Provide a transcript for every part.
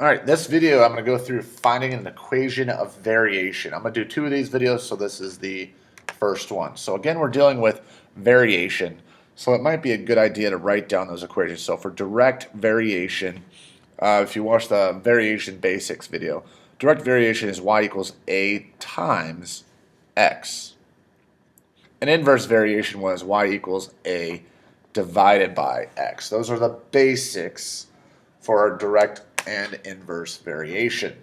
All right, this video I'm going to go through finding an equation of variation. I'm going to do two of these videos, so this is the first one. So again, we're dealing with variation, so it might be a good idea to write down those equations. So for direct variation, if you watch the variation basics video, direct variation is y equals a times x. An inverse variation was y equals a divided by x. Those are the basics for our direct and inverse variation.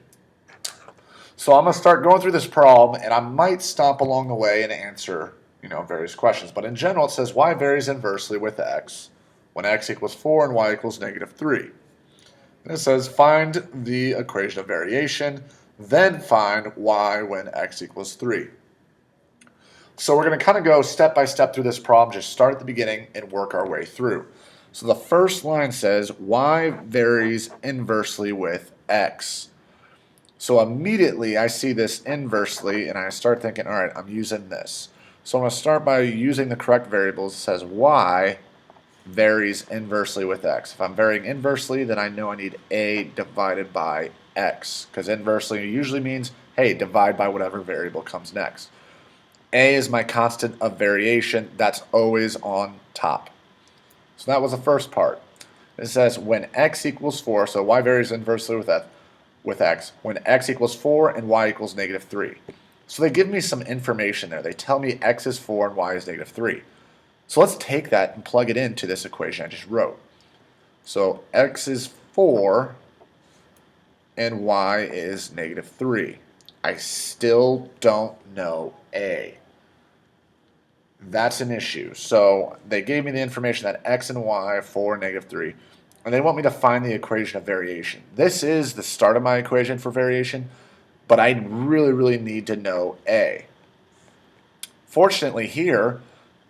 So I'm going to start going through this problem, and I might stop along the way and answer, various questions. But in general, it says y varies inversely with x when x equals 4 and y equals negative 3. And it says find the equation of variation, then find y when x equals 3. So we're going to kind of go step by step through this problem, just start at the beginning and work our way through. So the first line says y varies inversely with x. So immediately I see this inversely and I start thinking, all right, I'm using this. So I'm going to start by using the correct variables. It says y varies inversely with x. If I'm varying inversely, then I know I need a divided by x, because inversely usually means, hey, divide by whatever variable comes next. A is my constant of variation. That's always on top. So that was the first part. It says when x equals 4, so y varies inversely with x, when x equals 4 and y equals negative 3. So they give me some information there. They tell me x is 4 and y is negative 3. So let's take that and plug it into this equation I just wrote. So x is 4 and y is negative 3. I still don't know a. That's an issue. So they gave me the information that x and y are 4 and negative 3, and they want me to find the equation of variation. This is the start of my equation for variation, but I really need to know a. Fortunately here,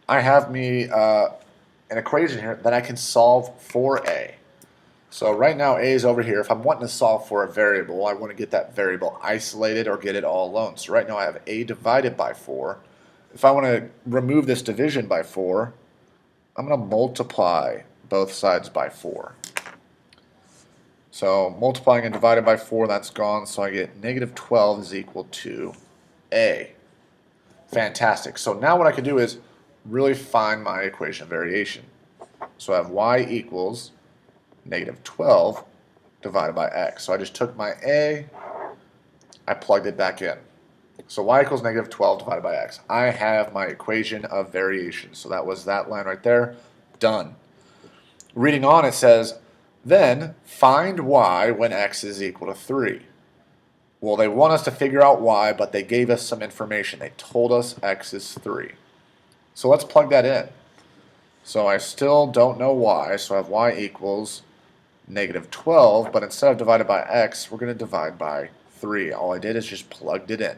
I have me an equation here that I can solve for a. So right now a is over here. If I'm wanting to solve for a variable, I want to get that variable isolated or get it all alone. So right now I have a divided by 4. If I want to remove this division by 4, I'm going to multiply both sides by 4. So multiplying and divided by 4, that's gone. So I get negative 12 is equal to a. Fantastic. So now what I can do is really find my equation of variation. So I have y equals negative 12 divided by x. So I just took my a, I plugged it back in. So y equals negative 12 divided by x. I have my equation of variation. So that was that line right there. Done. Reading on, it says, then find y when x is equal to 3. Well, they want us to figure out y, but they gave us some information. They told us x is 3. So let's plug that in. So I still don't know y, so I have y equals negative 12, but instead of divided by x, we're going to divide by 3. All I did is just plugged it in.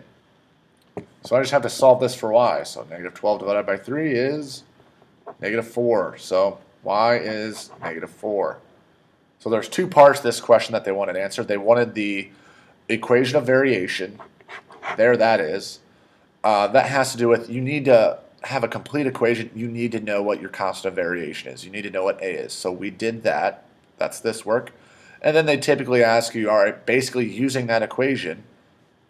So I just have to solve this for y. So negative 12 divided by 3 is negative 4. So y is negative 4. So there's two parts to this question that they wanted answered. They wanted the equation of variation. There that is. That has to do with, you need to have a complete equation. You need to know what your constant of variation is. You need to know what a is. So we did that. That's this work. And then they typically ask you, all right, basically using that equation,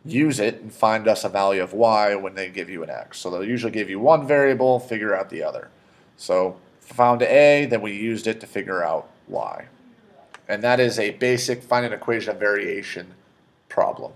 use it and find us a value of y when they give you an x. So they'll usually give you one variable, figure out the other. So found a, then we used it to figure out y. And that is a basic find an equation of variation problem.